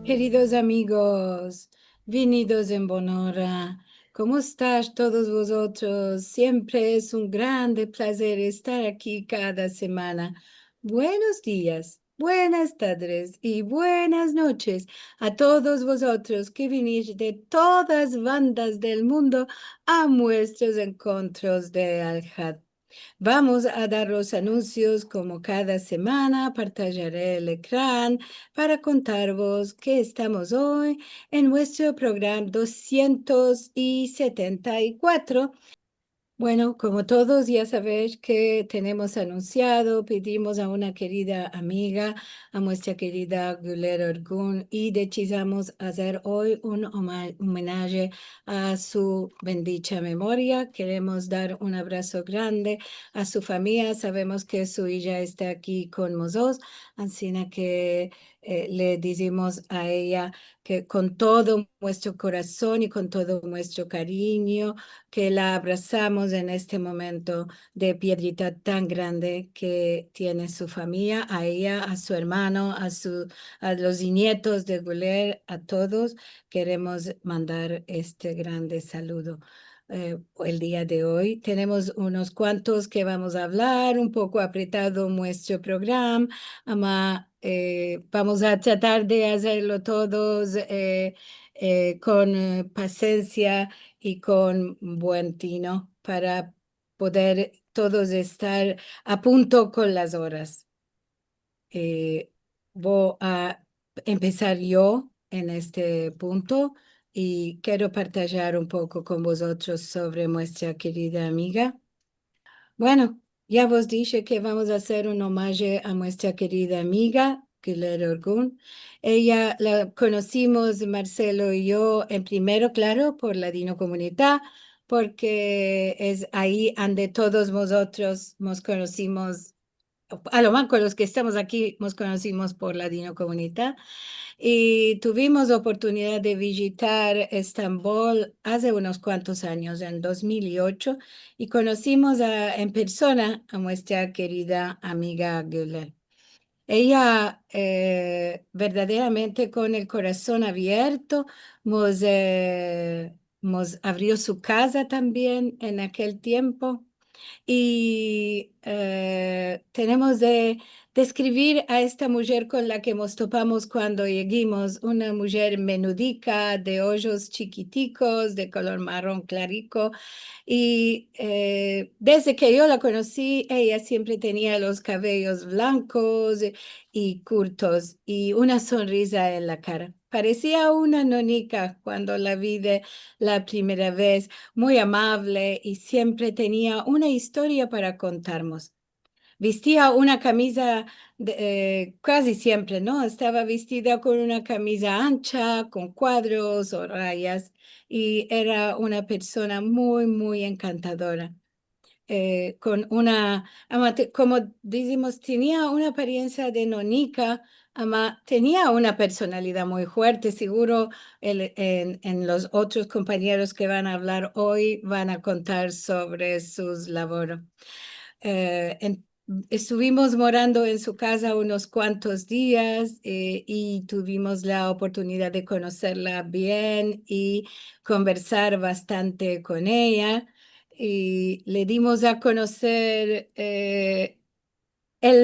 Queridos amigos, venidos en Bonora, ¿cómo estás todos vosotros? Siempre es un grande placer estar aquí cada semana. Buenos días, buenas tardes y buenas noches a todos vosotros que venís de todas bandas del mundo a nuestros encuentros de Al-Had. Vamos a dar los anuncios como cada semana. Partillaré el ecrán para contaros que estamos hoy en nuestro programa 274. Bueno, como todos ya sabéis que tenemos anunciado, pedimos a una querida amiga, a nuestra querida Güler Orgun, y decidimos hacer hoy un homenaje a su bendita memoria. Queremos dar un abrazo grande a su familia. Sabemos que su hija está aquí con nosotros, así que le decimos a ella que con todo nuestro corazón y con todo nuestro cariño, que la abrazamos en este momento de piedrita tan grande que tiene su familia, a ella, a su hermano, a los nietos de Guler, a todos. Queremos mandar este grande saludo. El día de hoy tenemos unos cuantos que vamos a hablar, un poco apretado nuestro programa, vamos a tratar de hacerlo todos con paciencia y con buen tino para poder todos estar a punto con las horas. Eh, Voy a empezar yo en este punto y quiero partillar un poco con vosotros sobre nuestra querida amiga. Bueno, ya vos dije que vamos a hacer un homenaje a nuestra querida amiga, Pilar Orgun. Ella la conocimos, Marcelo y yo, en primero, claro, por la Dino Comunidad, porque es ahí donde todos nosotros nos conocimos, a lo más con los que estamos aquí, nos conocimos por la Dino Comunidad. Y tuvimos oportunidad de visitar Estambul hace unos cuantos años, en 2008, y conocimos en persona a nuestra querida amiga Güler. Ella verdaderamente con el corazón abierto nos abrió su casa también en aquel tiempo y tenemos de describir a esta mujer con la que nos topamos cuando llegamos, una mujer menudica, de ojos chiquiticos, de color marrón clarico. Y desde que yo la conocí, ella siempre tenía los cabellos blancos y curtos y una sonrisa en la cara. Parecía una nonica cuando la vi de la primera vez, muy amable y siempre tenía una historia para contarnos. Vestía una camisa casi siempre, ¿no? Estaba vestida con una camisa ancha, con cuadros o rayas, y era una persona muy, muy encantadora. Como decimos, tenía una apariencia de nonica, tenía una personalidad muy fuerte. Seguro en los otros compañeros que van a hablar hoy van a contar sobre sus labores. Estuvimos morando en su casa unos cuantos días y tuvimos la oportunidad de conocerla bien y conversar bastante con ella. Y le dimos a conocer el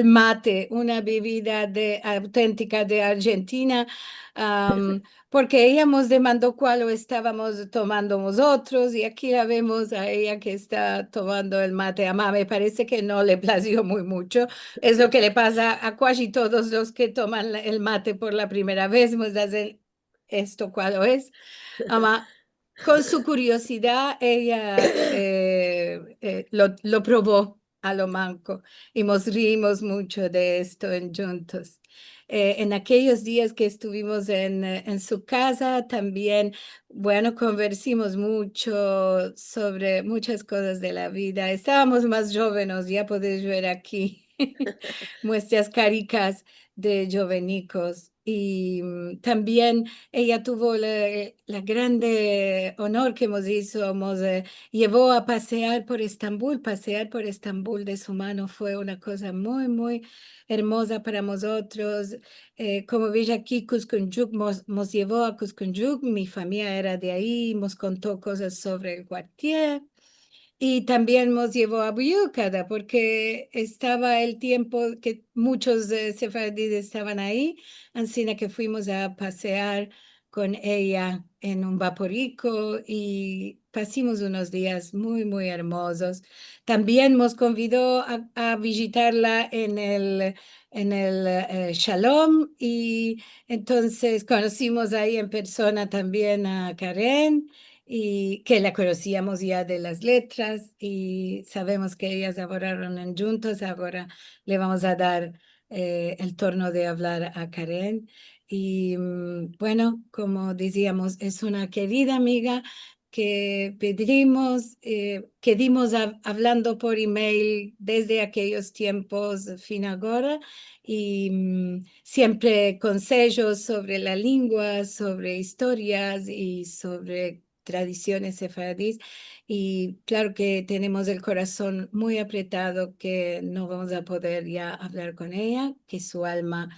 mate, una bebida auténtica de Argentina, am, porque ella nos demandó cuál lo estábamos tomando nosotros y aquí la vemos a ella que está tomando el mate. Me parece que no le plació muy mucho. Es lo que le pasa a casi todos los que toman el mate por la primera vez, nos hacen esto cuál es. Ama, con su curiosidad, ella lo probó a lo manco y nos rimos mucho de esto juntos. En aquellos días que estuvimos en su casa, también, bueno, conversamos mucho sobre muchas cosas de la vida. Estábamos más jóvenes, ya podéis ver aquí nuestras caricas de jovenicos. Y también ella tuvo la grande honor que llevó a pasear por Estambul. Pasear por Estambul de su mano fue una cosa muy, muy hermosa para nosotros. Como veis aquí, Cuscunchuk nos llevó a Cuscunchuk, mi familia era de ahí, nos contó cosas sobre el cuartier. Y también nos llevó a Buyucada porque estaba el tiempo que muchos sefardíes estaban ahí, así que fuimos a pasear con ella en un vaporico y pasamos unos días muy, muy hermosos. También nos convidó a visitarla en el Shalom y entonces conocimos ahí en persona también a Karen y que la conocíamos ya de las letras y sabemos que ellas laboraron en juntos. Ahora le vamos a dar el turno de hablar a Karen. Y bueno, como decíamos, es una querida amiga que que dimos hablando por email desde aquellos tiempos fin ahora y siempre consejos sobre la lengua, sobre historias y sobre tradiciones sefardíes. Y claro que tenemos el corazón muy apretado que no vamos a poder ya hablar con ella, que su alma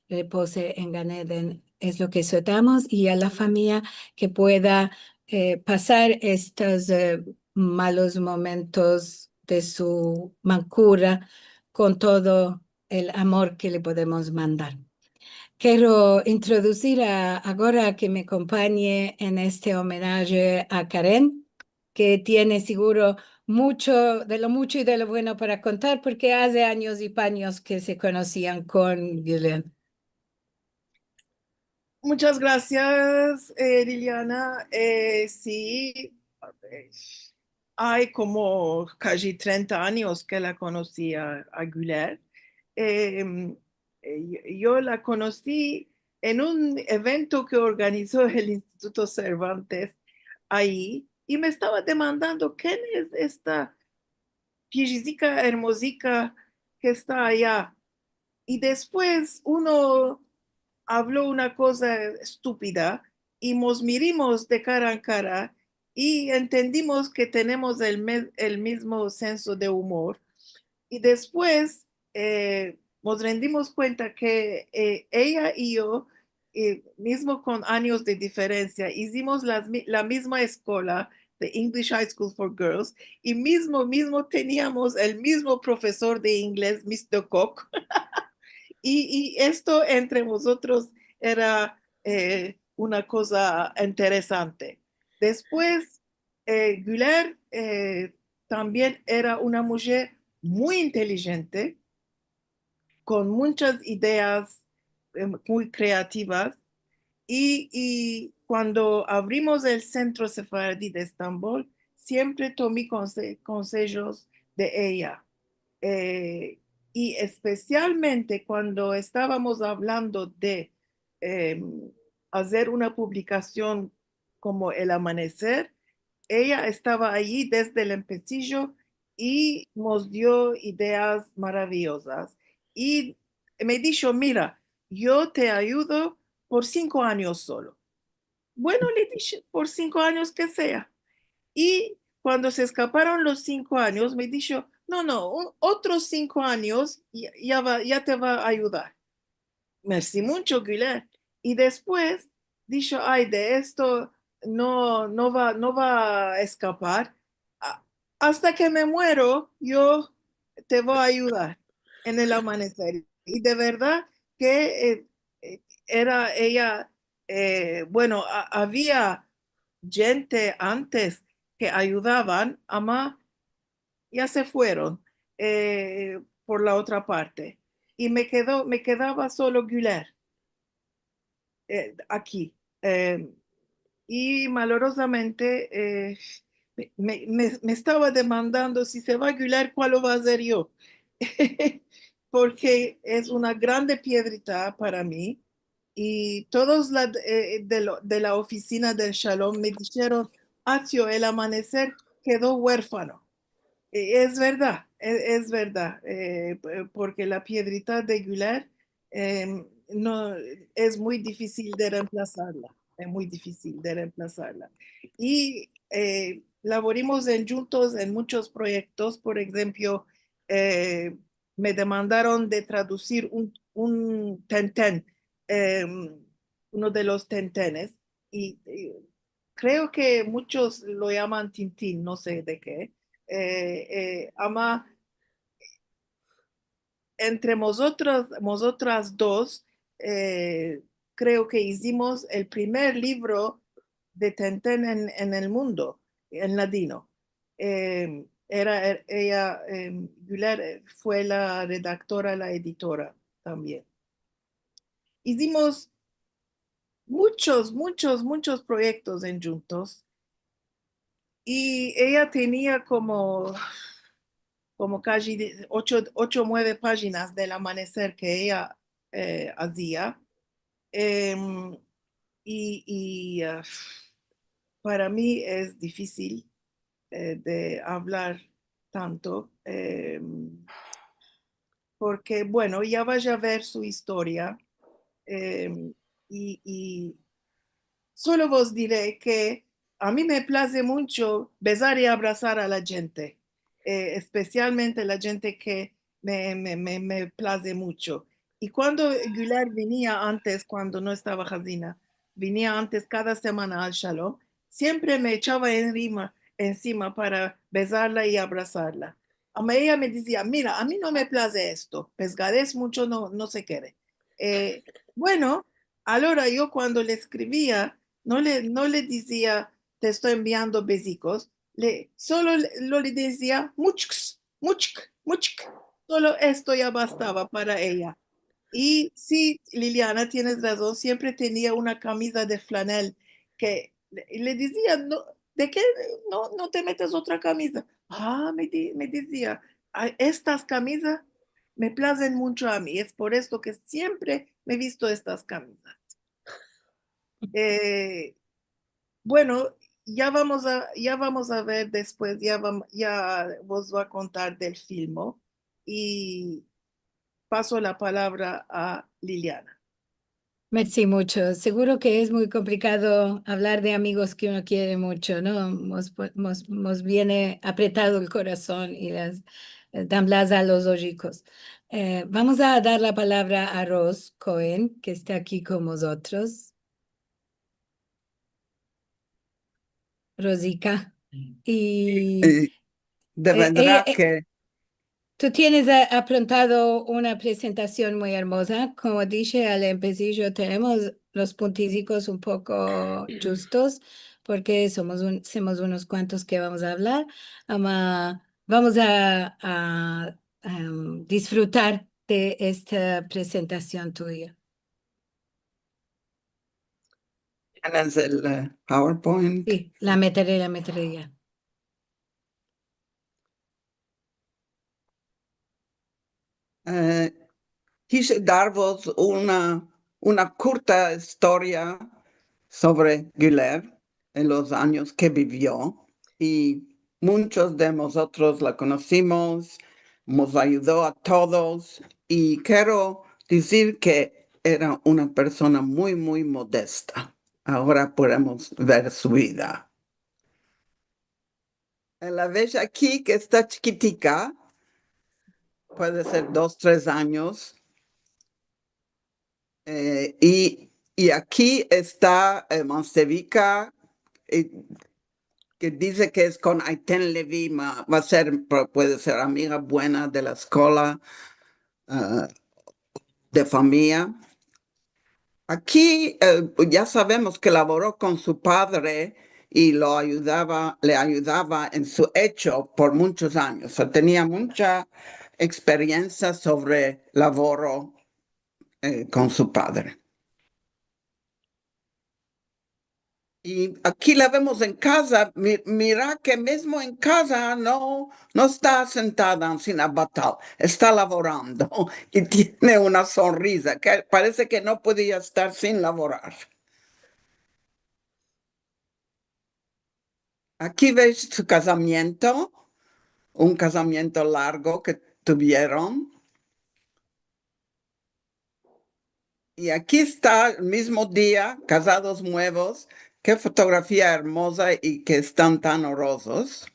repose en Gan Eden, es lo que soñamos, y a la familia que pueda pasar estos malos momentos de su mancura con todo el amor que le podemos mandar. Quiero introducir ahora que me acompañe en este homenaje a Karen, que tiene seguro mucho, de lo mucho y de lo bueno para contar, porque hace años y paños que se conocían con Guilén. Muchas gracias, Liliana. Sí, hay como casi 30 años que la conocí a Güler. Yo la conocí en un evento que organizó el Instituto Cervantes ahí y me estaba demandando quién es esta piecita hermosica que está allá. Y después uno habló una cosa estúpida y nos mirimos de cara a cara y entendimos que tenemos el mismo senso de humor. Y después nos rendimos cuenta que ella y yo, mismo con años de diferencia, hicimos la misma escuela de English High School for Girls y mismo teníamos el mismo profesor de inglés, Mr. Cook. Y esto entre vosotros era una cosa interesante. Después, Güler también era una mujer muy inteligente, con muchas ideas muy creativas. Y cuando abrimos el Centro Sefardí de Estambul, siempre tomé consejos de ella. Eh, y especialmente cuando estábamos hablando de eh, hacer una publicación como El Amanecer, ella estaba allí desde el empecillo y nos dio ideas maravillosas. Y me dijo, mira, yo te ayudo por 5 años solo. Bueno, le dije, por 5 años que sea. Y cuando se escaparon los 5 años, me dijo, no, no, otros 5 años ya te va a ayudar. Merci mucho, Guilherme. Y después dijo, ay, de esto no va a escapar. A- Hasta que me muero, yo te voy a ayudar en el amanecer. Y de verdad que era ella, bueno, había gente antes que ayudaban, ama ya se fueron por la otra parte. Y me quedaba solo Güler aquí. Y malorosamente me estaba demandando si se va a Güler, ¿cuál lo va a hacer yo? Porque es una grande piedrita para mí. Y todos de la oficina del Shalom me dijeron, Atio, el amanecer quedó huérfano. Es verdad, es verdad, porque la piedrita de Güler no, es muy difícil de reemplazarla, es muy difícil de reemplazarla. Y laborimos juntos en muchos proyectos, por ejemplo, me demandaron de traducir un tenten, eh, uno de los tentenes, y creo que muchos lo llaman Tintín, no sé de qué. Ama entre nosotras dos, creo que hicimos el primer libro de Tintín en el mundo, en latino. Ella, Güler, fue la redactora, la editora también. Hicimos muchos proyectos en juntos y ella tenía como casi 8 o 9 páginas del amanecer que ella hacía. Em, y para mí es difícil de hablar tanto, porque, bueno, ya vaya a ver su historia, em, y solo vos diré que a mí me place mucho besar y abrazar a la gente, especialmente la gente que me place mucho. Y cuando Güler venía antes, cuando no estaba Jazina, venía antes cada semana al Shalom, siempre me echaba encima para besarla y abrazarla. Ella me decía, mira, a mí no me place esto, pescadez mucho no se quiere. Eh, bueno, ahora yo cuando le escribía, no le decía, te estoy enviando besicos, solo le decía, muchks, muchk, muchk. Solo esto ya bastaba para ella. Y sí, Liliana, tienes razón, siempre tenía una camisa de flanel que le decía, no, ¿de qué no te metes otra camisa? Me decía, estas camisas me placen mucho a mí, es por esto que siempre me he visto estas camisas. Eh, bueno, ya vamos a ver después, ya vos va a contar del filme y paso la palabra a Liliana. Merci mucho. Seguro que es muy complicado hablar de amigos que uno quiere mucho, ¿no? Nos viene apretado el corazón y las damblas a los ojicos. Vamos a dar la palabra a Ros Cohen, que está aquí con nosotros. Rosica. Y Y de ella, verdad que tú tienes aprontado una presentación muy hermosa. Como dije al empecillo, tenemos los punticicos un poco justos porque somos unos cuantos que vamos a hablar. Vamos a disfrutar de esta presentación tuya. tienes el PowerPoint. Sí, la meteré ya. Eh, Quise daros una corta historia sobre Güler en los años que vivió y muchos de nosotros la conocimos, nos ayudó a todos y quiero decir que era una persona muy modesta. Ahora podemos ver su vida. La ves aquí que está chiquitica, puede ser 2, 3 años. Y aquí está Montevica, que dice que es con Aiten Levy, va a ser, puede ser amiga buena de la escuela, de familia. Aquí ya sabemos que laboró con su padre y le ayudaba en su hecho por muchos años. O sea, tenía mucha experiencia sobre laboro con su padre. Y aquí la vemos en casa. Mira que mismo en casa no está sentada sin abatal, está laborando y tiene una sonrisa que parece que no podía estar sin laborar. Aquí ves su casamiento, un casamiento largo que tuvieron. Y aquí está el mismo día, casados nuevos. Qué fotografía hermosa y que están tan honrosos.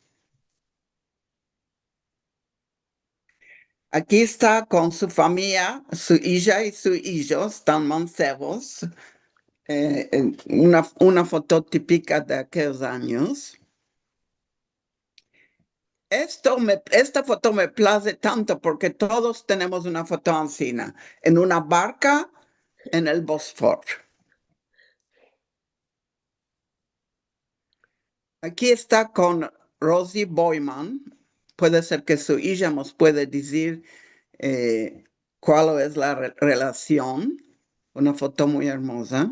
Aquí está con su familia, su hija y su hijo, están mancebos. Una foto típica de aquellos años. Esta foto me place tanto porque todos tenemos una foto ancina, en una barca en el Bósforo. Aquí está con Rosie Boyman. Puede ser que su hija nos puede decir cuál es la relación. Una foto muy hermosa.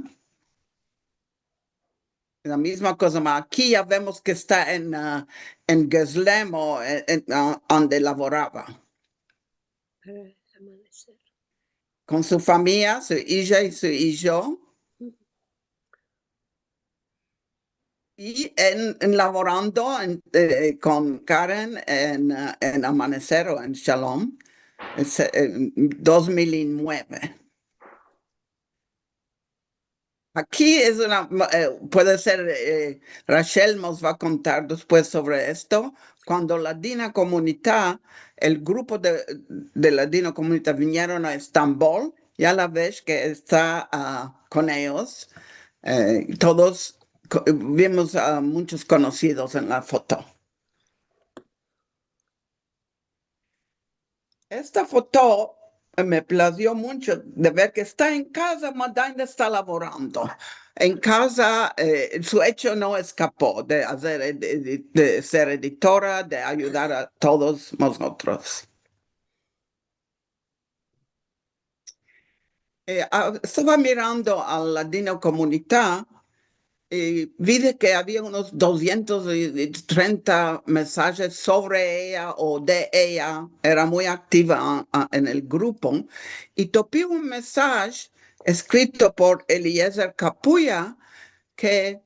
La misma cosa, aquí ya vemos que está en Geslemo, donde laboraba. Para el amanecer. Con su familia, su hija y su hijo. Y laborando con Karen en Amanecer o en Shalom, en 2009. Aquí es puede ser, Rachel nos va a contar después sobre esto. Cuando la Dina Comunidad, el grupo de la Dina Comunidad vinieron a Estambul, ya la ves que está con ellos. Todos vimos a muchos conocidos en la foto. Esta foto me plació mucho de ver que está en casa, Madaina está laborando. En casa, su hecho no escapó de ser editora, de ayudar a todos nosotros. Estaba mirando a la Dina Comunidad y vi que había unos 230 mensajes sobre ella o de ella. Era muy activa en el grupo. Y topé un mensaje escrito por Eliezer Capuya que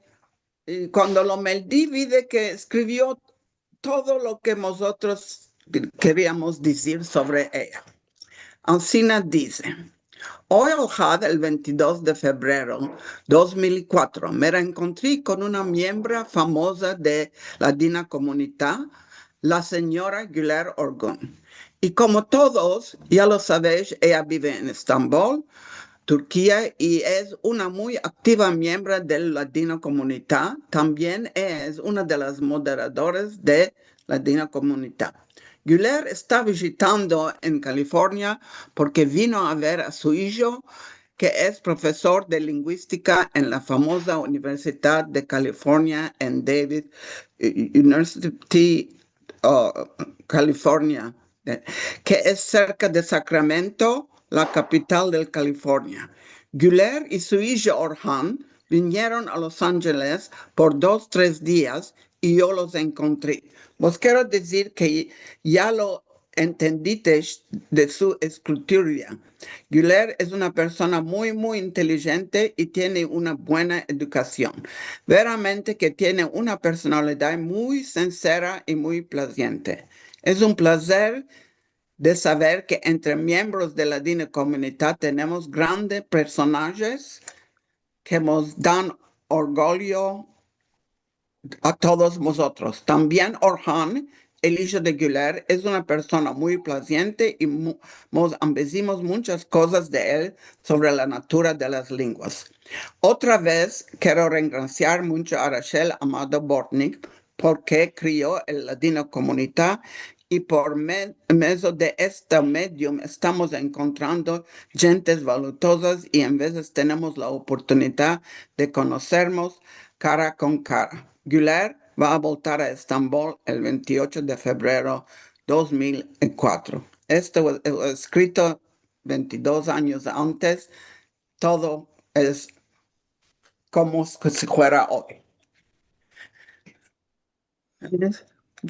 cuando lo medí vi que escribió todo lo que nosotros queríamos decir sobre ella. Alcina dice: hoy al JAD, el 22 de febrero 2004, me reencontré con una miembro famosa de la Dina Comunidad, la señora Güler Orgun. Y como todos, ya lo sabéis, ella vive en Estambul, Turquía, y es una muy activa miembro de la Dina Comunidad. También es una de las moderadoras de la Dina Comunidad. Güler está visitando en California porque vino a ver a su hijo, que es profesor de lingüística en la famosa Universidad de California en Davis, University California, que es cerca de Sacramento, la capital de California. Güler y su hijo Orhan vinieron a Los Ángeles por 2-3 días y yo los encontré. Os quiero decir que ya lo entendiste de su escritura. Güler es una persona muy, muy inteligente y tiene una buena educación. Veramente que tiene una personalidad muy sincera y muy placiente. Es un placer de saber que entre miembros de la Dina Comunidad tenemos grandes personajes que nos dan orgullo a todos nosotros. También Orhan, el hijo de Güler, es una persona muy placiente y decimos muchas cosas de él sobre la natura de las lenguas. Otra vez quiero agradecer mucho a Rachel Amado Bortnik porque crió el Latino Comunidad y por medio de este medium estamos encontrando gentes valuosas y en veces tenemos la oportunidad de conocernos cara con cara. Güler va a voltar a Estambul el 28 de febrero 2004. Esto es escrito 22 años antes. Todo es como si fuera hoy.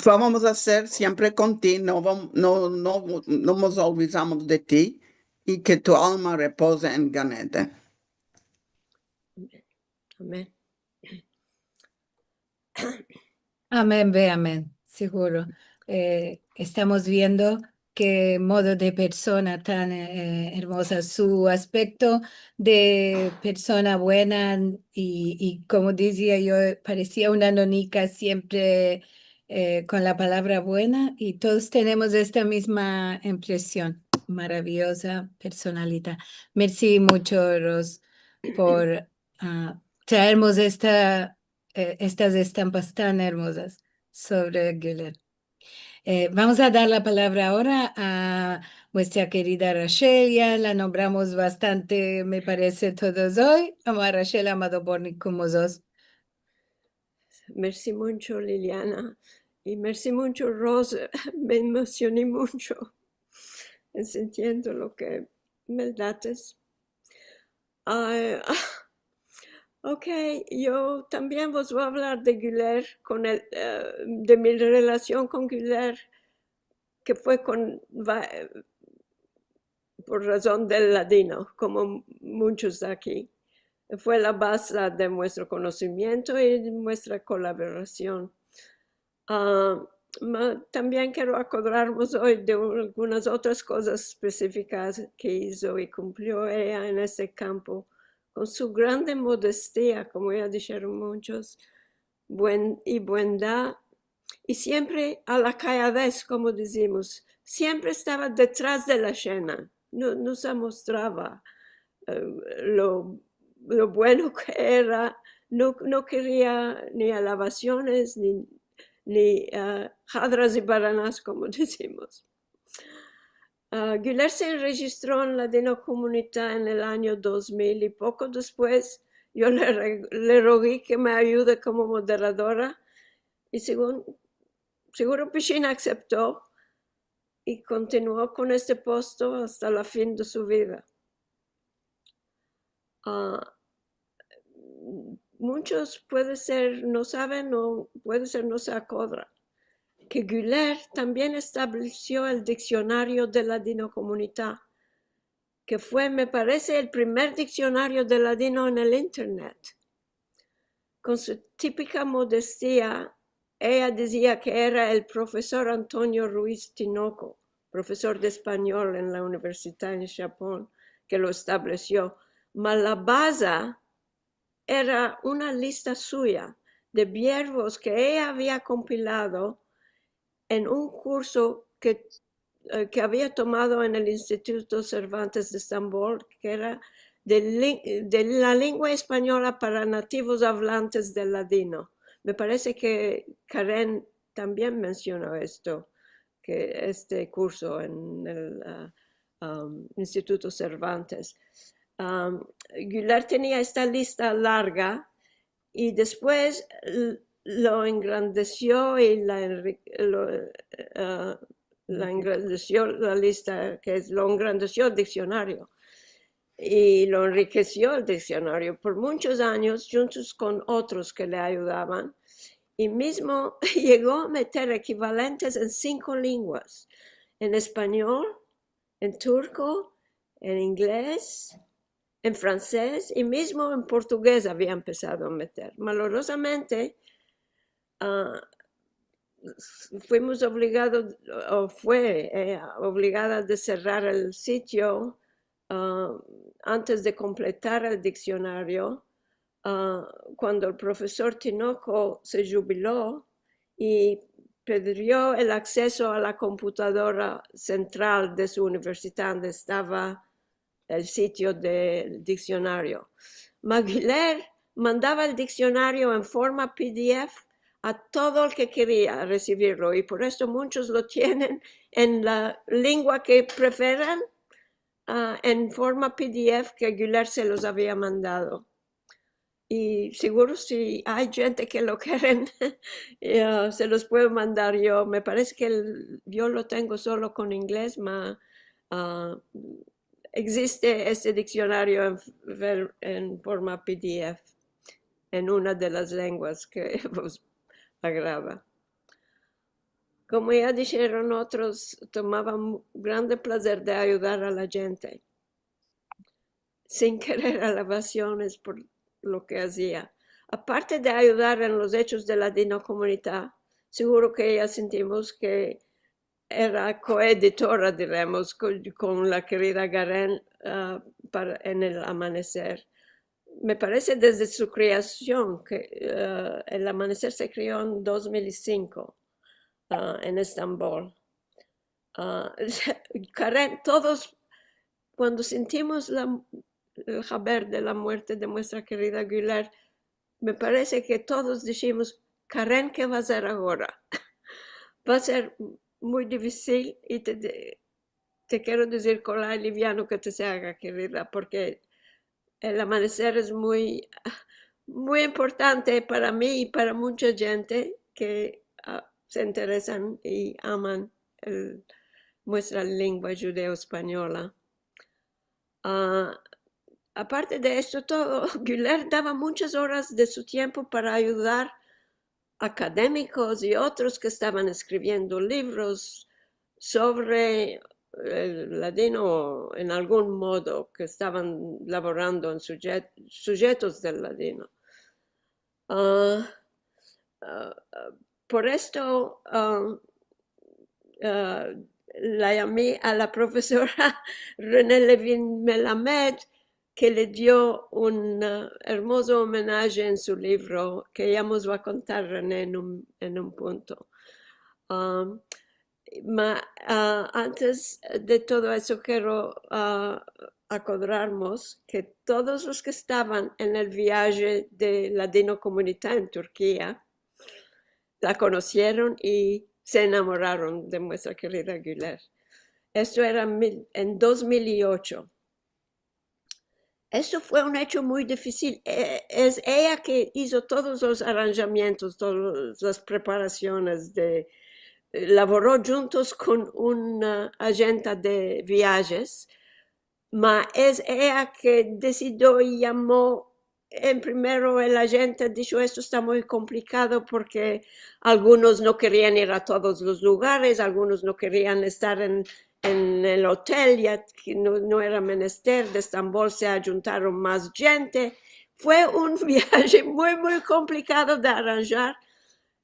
Vamos a hacer siempre contigo, no nos olvidamos de ti y que tu alma repose en Ganete. Amén. Amén, ve, amén, seguro. Estamos viendo qué modo de persona tan hermosa, su aspecto de persona buena y como decía yo, parecía una nonica siempre con la palabra buena y todos tenemos esta misma impresión. Maravillosa personalidad. Merci mucho, Ros, por traernos estas estampas tan hermosas sobre Güler. Vamos a dar la palabra ahora a nuestra querida Rachel. Ya la nombramos bastante, me parece, todos hoy. Vamos a Rachel Amado Borni como sos. Merci mucho, Liliana. Y merci mucho, Rose. Me emocioné mucho en sintiendo lo que me dates. Ok, yo también os voy a hablar de Güler, de mi relación con Güler, que fue por razón del ladino, como muchos de aquí. Fue la base de nuestro conocimiento y de nuestra colaboración. También quiero acordarnos hoy de algunas otras cosas específicas que hizo y cumplió ella en este campo, con su grande modestia, como ya dijeron muchos, buendad, y siempre a la calladez, como decimos, siempre estaba detrás de la escena, no se mostraba lo bueno que era, no quería ni alabaciones, ni jadras y baranas, como decimos. Güler se registró en la Dino Comunità en el año 2000 y poco después yo le rogué que me ayude como moderadora y seguro Piscina aceptó y continuó con este puesto hasta la fin de su vida. Muchos puede ser no saben o puede ser no se acuerdan que Güler también estableció el diccionario de ladino comunità, que fue, me parece, el primer diccionario de ladino en el internet. Con su típica modestia, ella decía que era el profesor Antonio Ruiz Tinoco, profesor de español en la universidad en Japón, que lo estableció. Mas la base era una lista suya de verbos que ella había compilado en un curso que había tomado en el Instituto Cervantes de Estambul, que era de la lengua española para nativos hablantes del ladino. Me parece que Karen también mencionó esto, que este curso en el Instituto Cervantes. Güler tenía esta lista larga y después lo engrandeció y engrandeció la lista, lo engrandeció el diccionario y lo enriqueció el diccionario por muchos años juntos con otros que le ayudaban y mismo llegó a meter equivalentes en 5 lenguas, en español, en turco, en inglés, en francés y mismo en portugués había empezado a meter. Malorosamente, fuimos obligados, o fue obligada de cerrar el sitio antes de completar el diccionario, cuando el profesor Tinoco se jubiló y pidió el acceso a la computadora central de su universidad, donde estaba el sitio del diccionario. Güler mandaba el diccionario en forma PDF a todo el que quería recibirlo y por eso muchos lo tienen en la lengua que prefieran, en forma PDF que Güler se los había mandado. Y seguro si hay gente que lo quieren, se los puedo mandar yo. Me parece que yo lo tengo solo con inglés, pero existe este diccionario en forma PDF en una de las lenguas que os agrada. Como ya dijeron otros, tomaban grande placer de ayudar a la gente, sin querer alabaciones por lo que hacía. Aparte de ayudar en los hechos de la Dino Comunità, seguro que ya sentimos que era coeditora, diremos, con la querida Garen en El Amanecer. Me parece desde su creación, que El Amanecer se creó en 2005 en Estambul. Karen, todos, cuando sentimos el saber de la muerte de nuestra querida Güler, me parece que todos dijimos, Karen, ¿qué va a hacer ahora? Va a ser muy difícil y te quiero decir con la liviano que te se haga, querida, porque el amanecer es muy, muy importante para mí y para mucha gente que se interesan y aman nuestra lengua judeo-española. Aparte de esto todo, Güler daba muchas horas de su tiempo para ayudar académicos y otros que estaban escribiendo libros sobre el ladino en algún modo, que estaban laborando en sujetos del ladino. Por esto la llamé a la profesora René Levin-Melamed, que le dio un hermoso homenaje en su libro, que ya nos va a contar René en un punto. Antes de todo eso quiero acordarnos que todos los que estaban en el viaje de Ladino Comunidad en Turquía la conocieron y se enamoraron de nuestra querida Güler. Esto era en 2008. Esto fue un hecho muy difícil. Es ella que hizo todos los arranjamientos, todas las preparaciones, laboró juntos con una agente de viajes, pero es ella que decidió y llamó. En primero el agente dijo, esto está muy complicado porque algunos no querían ir a todos los lugares, algunos no querían estar en el hotel, ya que no era menester. De Estambul se ayuntaron más gente. Fue un viaje muy, muy complicado de arranjar.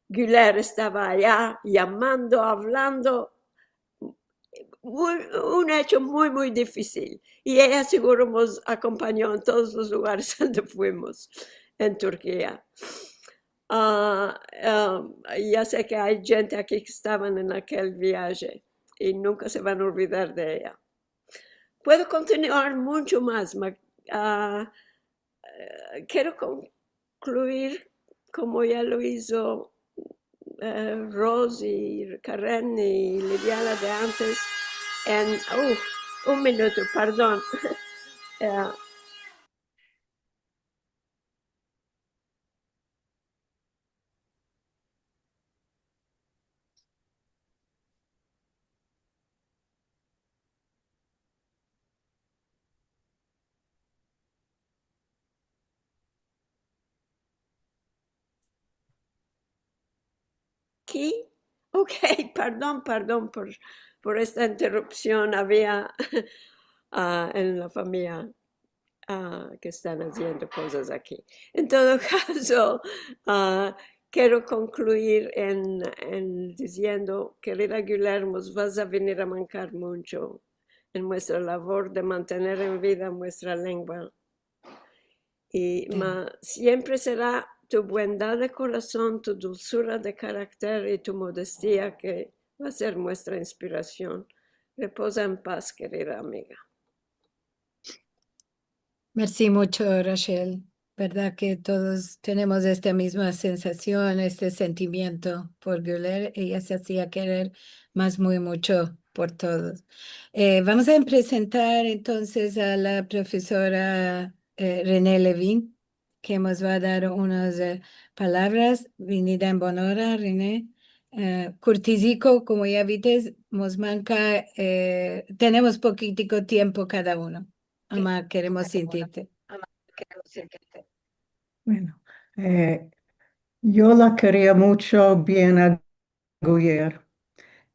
Güler estaba allá llamando, hablando, un hecho muy, muy difícil. Y ella seguro nos acompañó en todos los lugares donde fuimos en Turquía. Ya sé que hay gente aquí que estaban en aquel viaje y nunca se van a olvidar de ella. Puedo continuar mucho más. Quiero concluir como ya lo hizo Rose y Karen y Lidiana de antes. Un minuto, perdón. Aquí, ok, perdón por esta interrupción. Había en la familia que están haciendo cosas aquí. En todo caso, quiero concluir en diciendo, querida Guillermo, vas a venir a mancar mucho en nuestra labor de mantener en vida nuestra lengua. Y siempre será tu bondad de corazón, tu dulzura de carácter y tu modestia que va a ser nuestra inspiración. Reposa en paz, querida amiga. Merci mucho, Rachel. Verdad que todos tenemos esta misma sensación, este sentimiento por Güler. Ella se hacía querer más muy mucho por todos. Vamos a presentar entonces a la profesora René Levin, que nos va a dar unas palabras. Venida en bonora, René. Curtisico, como ya viste, nos manca, tenemos poquitico tiempo cada uno. Ama, queremos sentirte. Bueno, yo la quería mucho bien a Güler.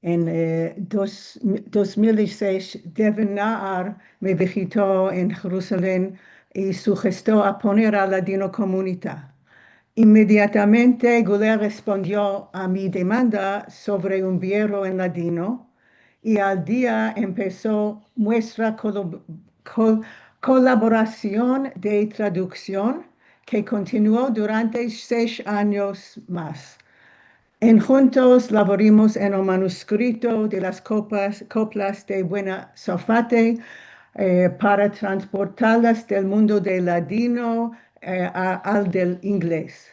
En 2016, Devin Nahar me visitó en Jerusalén y sugirió a poner a Ladino Comunidad. Inmediatamente Güler respondió a mi demanda sobre un bureau en ladino y al día empezó nuestra colaboración de traducción que continuó durante 6 años más. En juntos laboramos en el manuscrito de las coplas de Buena Sulfate para transportarlas del mundo del ladino al del inglés.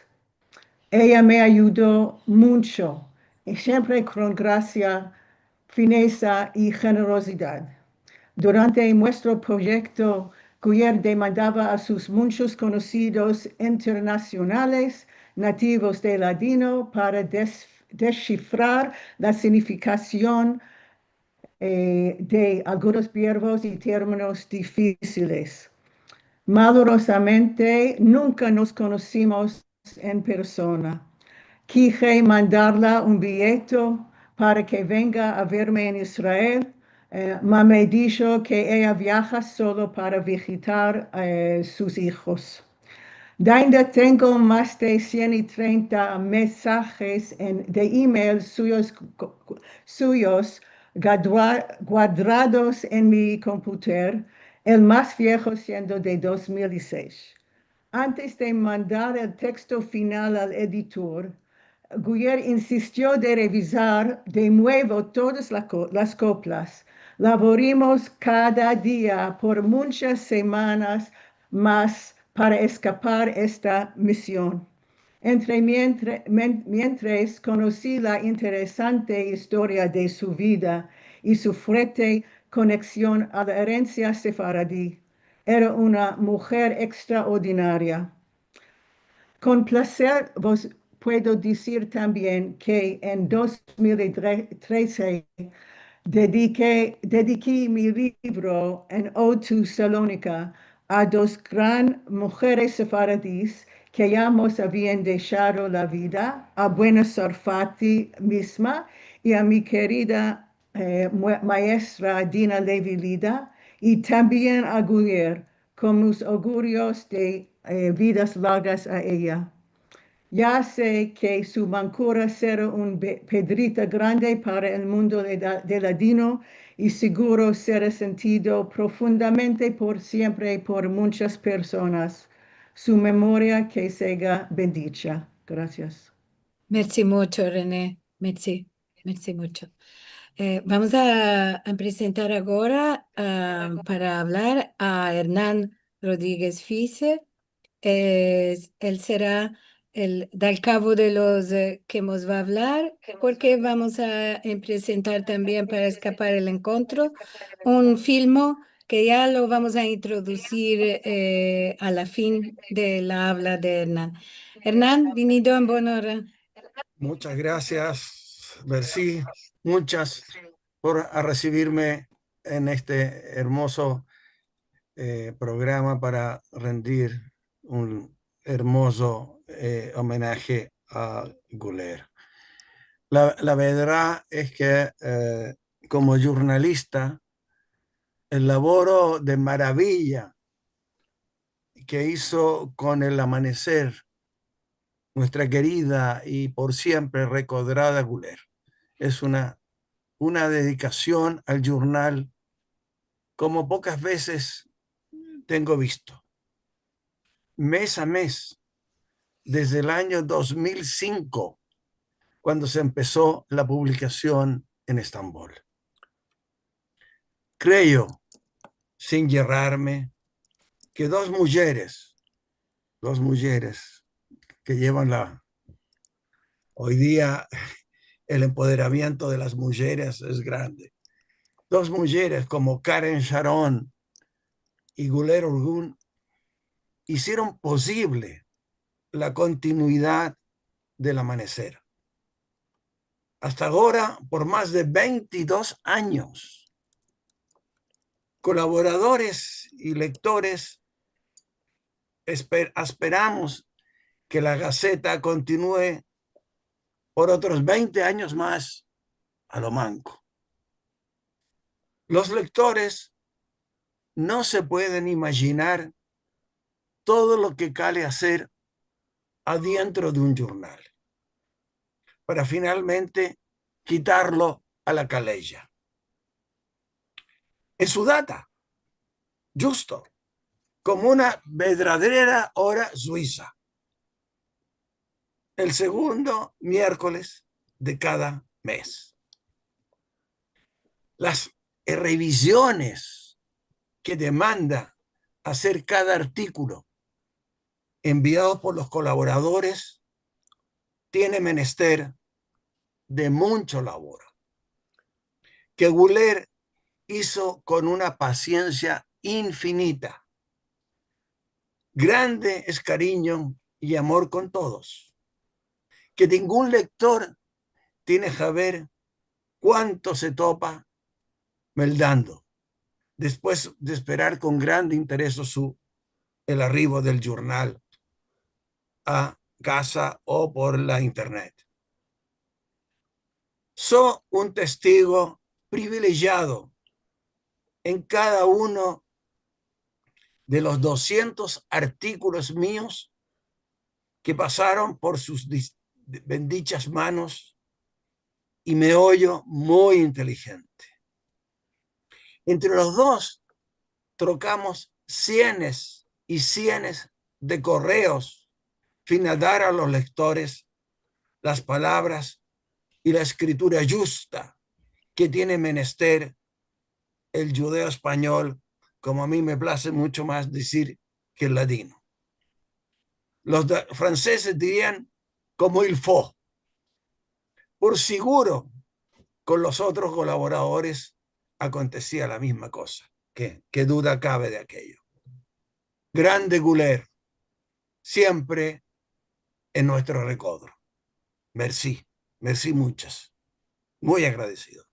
Ella me ayudó mucho y siempre con gracia, fineza y generosidad. Durante nuestro proyecto, Guyer demandaba a sus muchos conocidos internacionales nativos de ladino para descifrar la significación de algunos verbos y términos difíciles. Malorosamente, nunca nos conocimos en persona. Quise mandarla un billete para que venga a verme en Israel, me dijo que ella viaja solo para visitar sus hijos. Donde tengo más de 130 mensajes de email suyos guardados en mi computador, el más viejo siendo de 2006. Antes de mandar el texto final al editor, Guyer insistió de revisar de nuevo todas las coplas. Laboramos cada día por muchas semanas más para escapar esta misión. Mientras conocí la interesante historia de su vida y su fuerte conexión a la herencia sefaradí. Era una mujer extraordinaria. Con placer vos puedo decir también que en 2013 dediqué mi libro en Ode to Salónica a 2 gran mujeres sefaradíes que ya nos habían dejado la vida, a Buena Sulfate misma y a mi querida maestra Dina Levi Lida, y también a Guyer, con mis augurios de vidas largas a ella. Ya sé que su mancura será un pedrita grande para el mundo de ladino y seguro será sentido profundamente por siempre por muchas personas. Su memoria que sea bendicha. Gracias. Merci mucho, René. Merci, merci mucho. Vamos a presentar ahora para hablar a Hernán Rodríguez Fice. Él será el del cabo de los que nos va a hablar, porque vamos a presentar también para escapar el encuentro un filme que ya lo vamos a introducir a la fin de la habla de Hernán. Hernán, bienvenido en buena hora. Muchas gracias, Merci, muchas por recibirme en este hermoso programa para rendir un hermoso homenaje a Guler. La verdad es que como jornalista, el laboro de maravilla que hizo con El Amanecer nuestra querida y por siempre recordada Guler. Es una dedicación al jornal como pocas veces tengo visto. Mes a mes, desde el año 2005, cuando se empezó la publicación en Estambul. Creo, sin yerrarme, que dos mujeres que llevan hoy día el empoderamiento de las mujeres es grande. Dos mujeres como Karen Sharon y Guler Orgun hicieron posible la continuidad del Amanecer. Hasta ahora, por más de 22 años, colaboradores y lectores esperamos que la Gaceta continúe por otros 20 años más a lo manco. Los lectores no se pueden imaginar todo lo que cale hacer adentro de un jornal para finalmente quitarlo a la calella. en su data, justo, como una verdadera hora suiza. El segundo miércoles de cada mes. Las revisiones que demanda hacer cada artículo enviado por los colaboradores tiene menester de mucho labor, que Güler hizo con una paciencia infinita. Grande es cariño y amor con todos, que ningún lector tiene que saber cuánto se topa meldando, después de esperar con grande interés el arribo del jornal a casa o por la internet. Soy un testigo privilegiado en cada uno de los 200 artículos míos que pasaron por sus bendichas manos y me oyo muy inteligente. Entre los dos trocamos cienes y cienes de correos fin a dar a los lectores las palabras y la escritura justa que tiene menester el judeo español, como a mí me place mucho más decir que el ladino. Los franceses dirían como il faut. Por seguro, con los otros colaboradores acontecía la misma cosa. ¿Qué duda cabe de aquello? Grande Güler, siempre en nuestro recuerdo. Merci, merci muchas. Muy agradecido.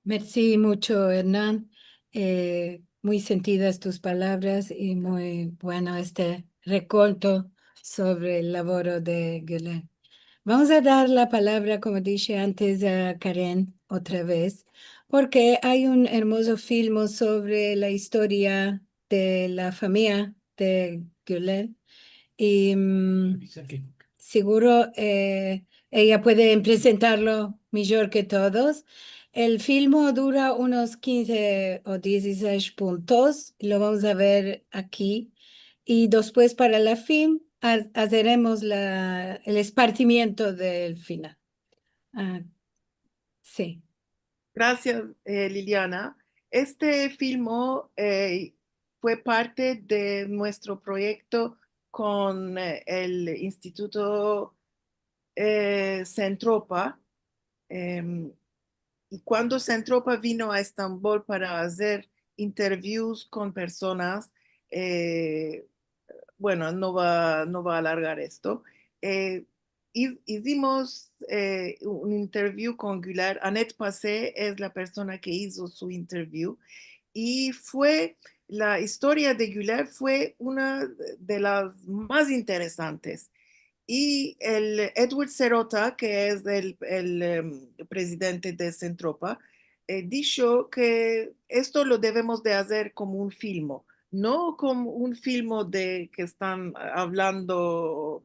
Merci mucho, Hernán. Muy sentidas tus palabras y muy bueno este recorto sobre el laboro de Güler. Vamos a dar la palabra, como dije antes, a Karen otra vez, porque hay un hermoso film sobre la historia de la familia de Güler y seguro ella puede presentarlo mejor que todos. El film dura unos 15 o 16 puntos, lo vamos a ver aquí. Y después para la fin haremos el esparcimiento del final. Sí. Gracias, Liliana. Este filmo fue parte de nuestro proyecto con el Instituto Centropa. Y cuando Centropa vino a Estambul para hacer interviews con personas, bueno, no va a alargar esto. Hicimos un interview con Güler. Annette Passé es la persona que hizo su interview y la historia de Güler fue una de las más interesantes. Y el Edward Serota, que es el presidente de Centropa, dijo que esto lo debemos de hacer como un filmo, no como un filmo de que están hablando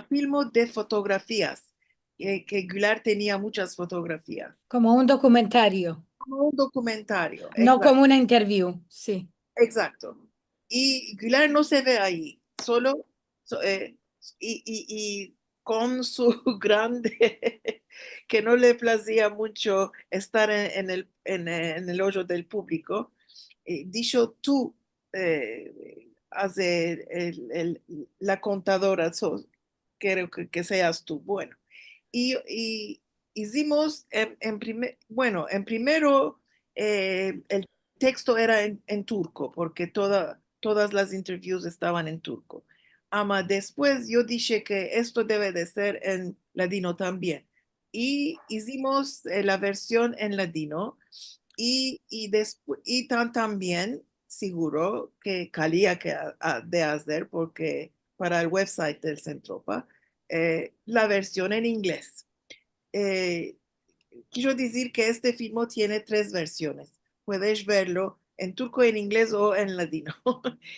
filmo de fotografías, que Güler tenía muchas fotografías. Como un documentario. Como un documentario. No exacto. como una interview, sí. Exacto. Y Güler no se ve ahí, solo y con su grande, que no le placía mucho estar en el hoyo del público, dijo tú hace la contadora, quiero que seas tú. Bueno, y hicimos en primero el texto era en turco, porque todas las interviews estaban en turco. Después yo dije que esto debe de ser en ladino también. Y hicimos la versión en ladino y también seguro que calía de hacer porque para el website del Centropa la versión en inglés. Quiero decir que este film tiene 3 versiones. Puedes verlo en turco, en inglés o en ladino,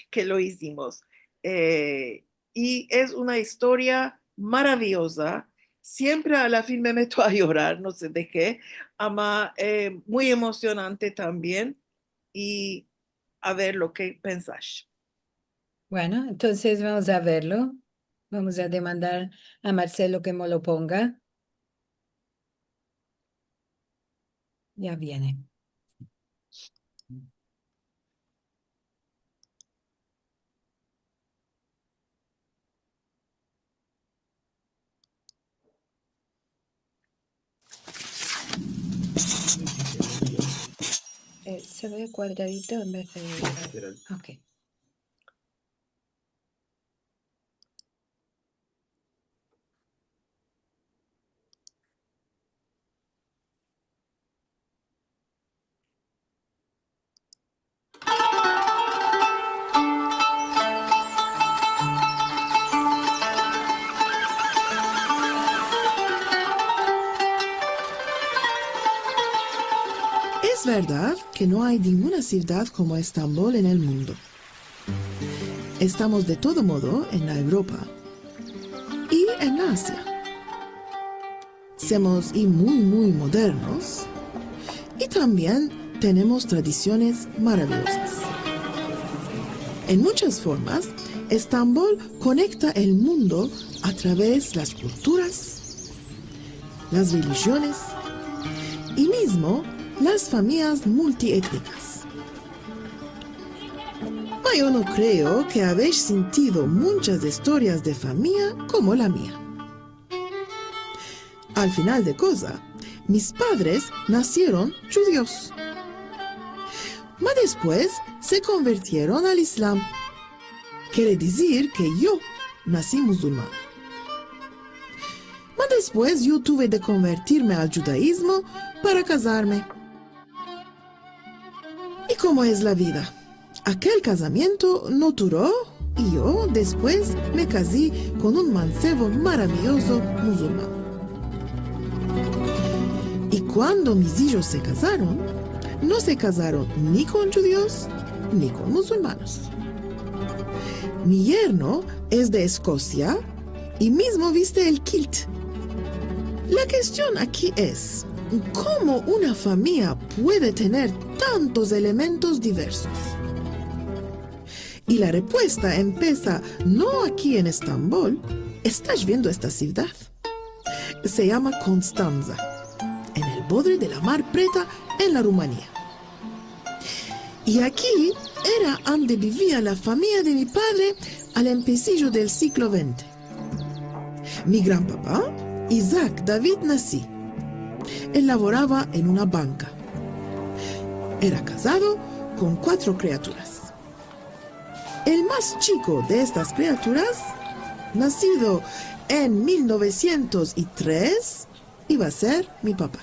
que lo hicimos. Y es una historia maravillosa siempre a la fin me meto a llorar, no sé de qué, muy emocionante también, y a ver lo que pensás. Bueno, entonces vamos a verlo. Vamos a demandar a Marcelo que me lo ponga. Ya viene. Se ve cuadradito en vez de... Ok. Es verdad que no hay ninguna ciudad como Estambul en el mundo. Estamos de todo modo en la Europa y en Asia. Somos muy modernos y también tenemos tradiciones maravillosas. En muchas formas, Estambul conecta el mundo a través de las culturas, las religiones y mismo las familias multiétnicas. Yo no creo que habéis sentido muchas historias de familia como la mía. Al final de cosa, mis padres nacieron judíos. Mas después se convirtieron al Islam. Quiere decir que yo nací musulmán. Mas después yo tuve de convertirme al judaísmo para casarme. ¿Y cómo es la vida? Aquel casamiento no duró y yo después me casé con un mancebo maravilloso musulmán. Y cuando mis hijos se casaron, no se casaron ni con judíos ni con musulmanes. Mi yerno es de Escocia y mismo viste el kilt. La cuestión aquí es, ¿cómo una familia puede tener tantos elementos diversos? Y la respuesta empieza no aquí en Estambul. ¿Estás viendo esta ciudad? Se llama Constanza, en el borde de la Mar Preta, en la Rumanía. Y aquí era donde vivía la familia de mi padre al empecillo del siglo XX. Mi gran papá, Isaac David Nassi, él laboraba en una banca. Era casado con 4 criaturas. El más chico de estas criaturas, nacido en 1903, iba a ser mi papá.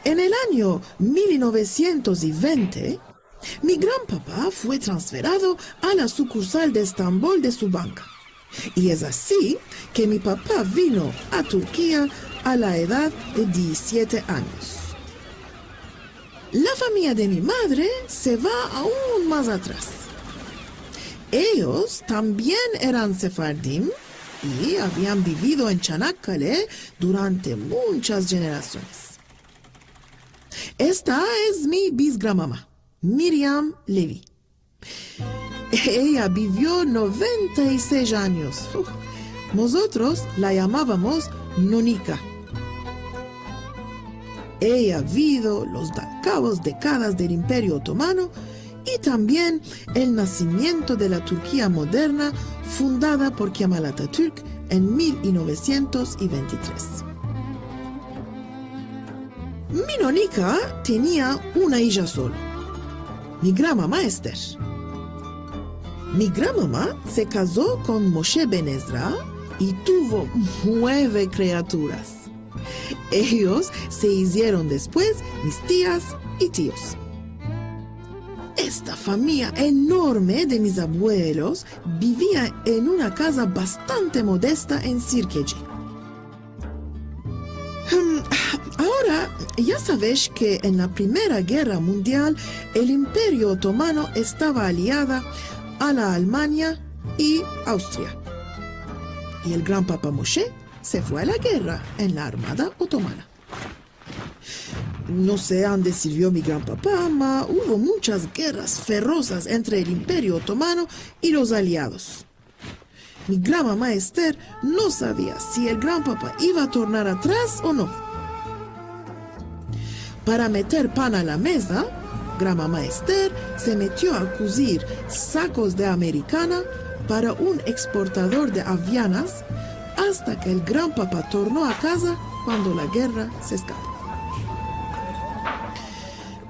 En el año 1920, mi gran papá fue transferido a la sucursal de Estambul de su banca. Y es así que mi papá vino a Turquía a la edad de 17 años. La familia de mi madre se va aún más atrás. Ellos también eran sefardim y habían vivido en Çanakkale durante muchas generaciones. Esta es mi bisgramamá, Miriam Levy. Ella vivió 96 años. Nosotros la llamábamos Nonica. Ella vivió los décadas del Imperio Otomano y también el nacimiento de la Turquía moderna fundada por Kemal Atatürk en 1923. Mi Nonica tenía una hija solo, mi gramamá Esther. Mi gramamá se casó con Moshe Ben Ezra y tuvo 9 criaturas. Ellos se hicieron después mis tías y tíos. Esta familia enorme de mis abuelos vivía en una casa bastante modesta en Sirkeci. Ahora, ya sabéis que en la Primera Guerra Mundial el Imperio Otomano estaba aliada a la Alemania y Austria. y el gran Papa Moshe se fue a la guerra en la armada otomana. No sé dónde sirvió mi gran papá, mas hubo muchas guerras ferozas entre el Imperio Otomano y los aliados. Mi gran mamá Esther no sabía si el gran papá iba a tornar atrás o no. Para meter pan a la mesa, gran mamá Esther se metió a cosir sacos de americana para un exportador de avianas hasta que el gran papá tornó a casa cuando la guerra se escapó.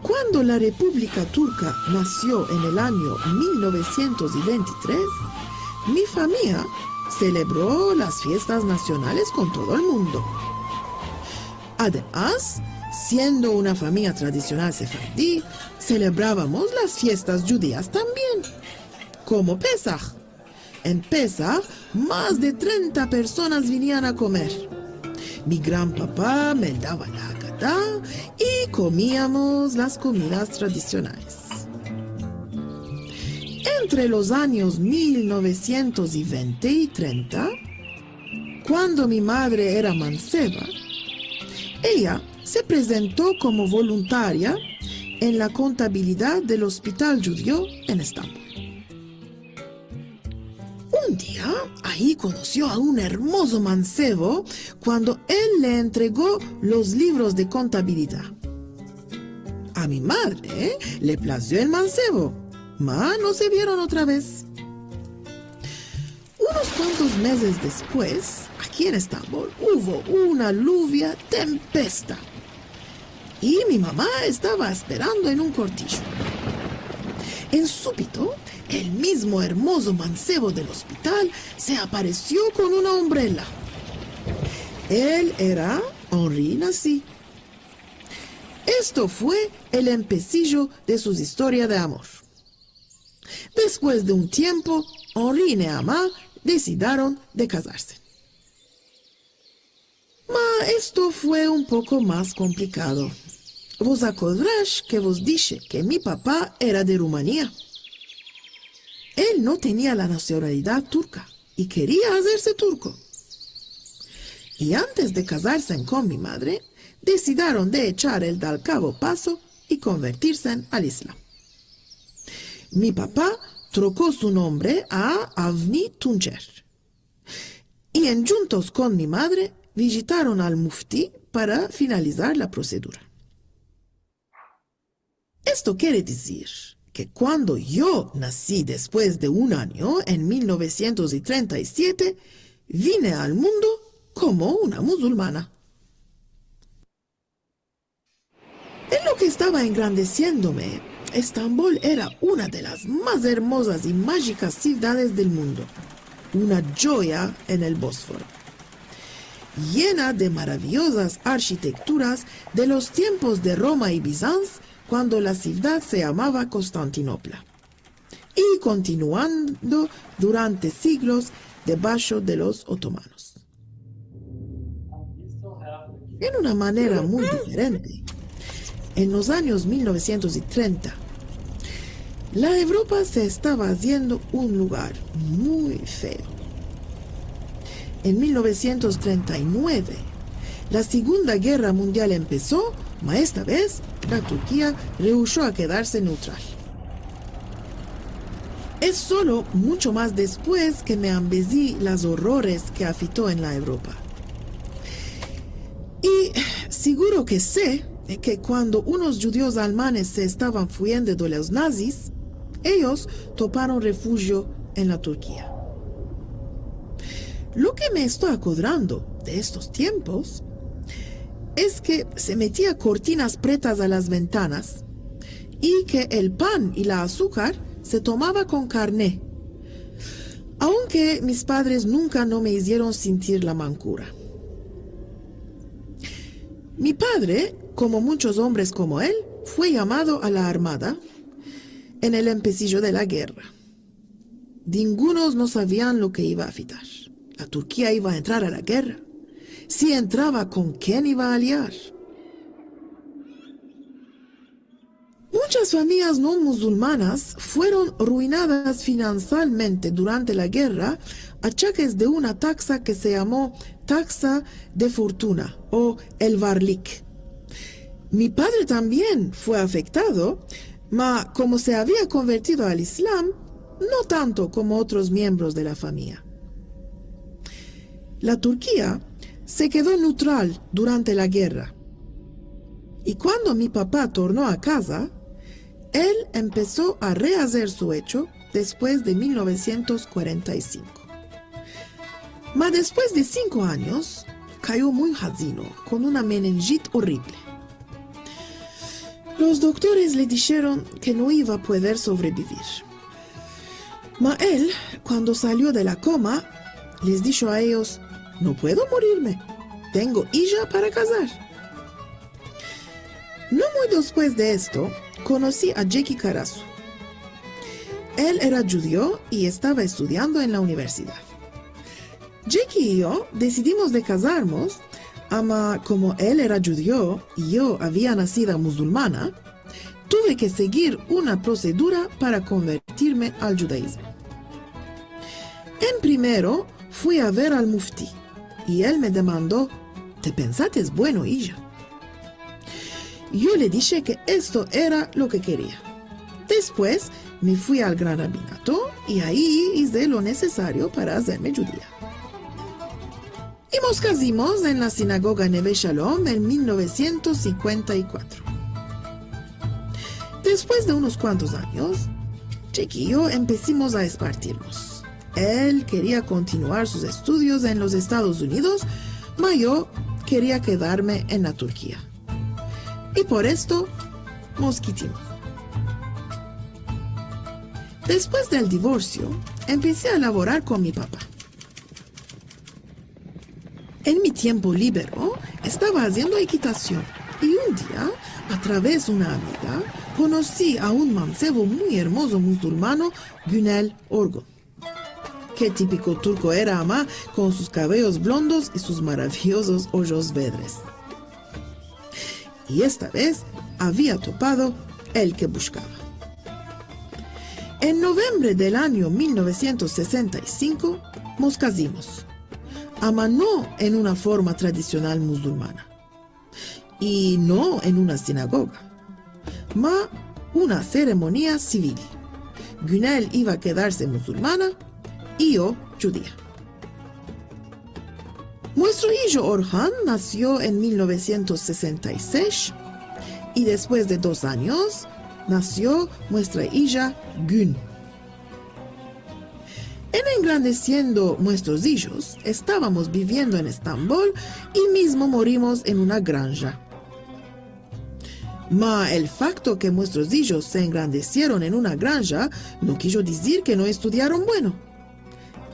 Cuando la República Turca nació en el año 1923, mi familia celebró las fiestas nacionales con todo el mundo. Además, siendo una familia tradicional sefardí, celebrábamos las fiestas judías también, como Pesaj. En Pesaj, más de 30 personas venían a comer. Mi gran papá me daba la haggadá y comíamos las comidas tradicionales. Entre los años 1920 y 30, cuando mi madre era manceba, ella se presentó como voluntaria en la contabilidad del hospital judío en Estambul. Un día, ahí conoció a un hermoso mancebo cuando él le entregó los libros de contabilidad. A mi madre le plació el mancebo, mas no se vieron otra vez. Unos cuantos meses después, aquí en Estambul, hubo una lluvia tempesta. Y mi mamá estaba esperando en un cortillo. En súbito, el mismo hermoso mancebo del hospital se apareció con una ombrela. Él era Henri Nassy. Esto fue el empecillo de su historia de amor. Después de un tiempo, Henri y Neama decidieron de casarse. Ma esto fue un poco más complicado. Vos acordáis que vos dije que mi papá era de Rumanía. Él no tenía la nacionalidad turca y quería hacerse turco. Y antes de casarse con mi madre, decidieron de echar el del cabo paso y convertirse al Islam. Mi papá trocó su nombre a Avni Tuncer. Y en juntos con mi madre visitaron al mufti para finalizar la procedura. Esto quiere decir que cuando yo nací después de un año, en 1937, vine al mundo como una musulmana. En lo que estaba engrandeciéndome, Estambul era una de las más hermosas y mágicas ciudades del mundo, una joya en el Bósforo, llena de maravillosas arquitecturas de los tiempos de Roma y Bizancio, cuando la ciudad se llamaba Constantinopla, y continuando durante siglos debajo de los otomanos. En una manera muy diferente, en los años 1930, la Europa se estaba haciendo un lugar muy feo. En 1939, la Segunda Guerra Mundial empezó, mas esta vez la Turquía rehusó a quedarse neutral. Es solo mucho más después que me ambezí los horrores que afectó en la Europa. Y seguro que sé que cuando unos judíos alemanes se estaban huyendo de los nazis, ellos toparon refugio en la Turquía. Lo que me estoy acordando de estos tiempos es que se metía cortinas pretas a las ventanas y que el pan y la azúcar se tomaba con carné, aunque mis padres nunca no me hicieron sentir la mancura. Mi padre, como muchos hombres como él, fue llamado a la armada en el empecillo de la guerra. Ningunos no sabían lo que iba a afectar. La Turquía iba a entrar a la guerra. Si entraba, ¿con quién iba a aliar? Muchas familias no musulmanas fueron ruinadas financieramente durante la guerra a achaques de una taxa que se llamó taxa de fortuna o el varlik. Mi padre también fue afectado, mas como se había convertido al Islam, no tanto como otros miembros de la familia. La Turquía se quedó neutral durante la guerra. Y cuando mi papá tornó a casa, él empezó a rehacer su hecho después de 1945. Mas después de 5 años, cayó muy jazino, con una meningite horrible. Los doctores le dijeron que no iba a poder sobrevivir. Mas él, cuando salió de la coma, les dijo a ellos: no puedo morirme, tengo hija para casar. No muy después de esto, conocí a Jackie Karasu. Él era judío y estaba estudiando en la universidad. Jackie y yo decidimos de casarnos, ama como él era judío y yo había nacido musulmana, tuve que seguir una procedura para convertirme al judaísmo. En primero fui a ver al mufti y él me demandó: ¿te pensaste bueno, hija? Yo le dije que esto era lo que quería. Después me fui al gran rabinato y ahí hice lo necesario para hacerme judía. Y nos casamos en la sinagoga Neve Shalom en 1954. Después de unos cuantos años, Jackie y yo empezamos a esparcirnos. Él quería continuar sus estudios en los Estados Unidos, mas yo quería quedarme en la Turquía. Y por esto nos quitimos. Después del divorcio, empecé a laborar con mi papá. En mi tiempo libre, estaba haciendo equitación y un día, a través de una amiga, conocí a un mancebo muy hermoso musulmano, Günel Orgun. Qué típico turco era, ama, con sus cabellos blondos y sus maravillosos ojos verdes. Y esta vez había topado el que buscaba. En noviembre del año 1965 nos casamos, ama no en una forma tradicional musulmana y no en una sinagoga, ma una ceremonia civil. Günel iba a quedarse musulmana y yo judía. Nuestro hijo Orhan nació en 1966 y después de 2 años nació nuestra hija Gün. En engrandeciendo nuestros hijos, estábamos viviendo en Estambul y mismo morimos en una granja. Ma el facto que nuestros hijos se engrandecieron en una granja no quiso decir que no estudiaron bueno.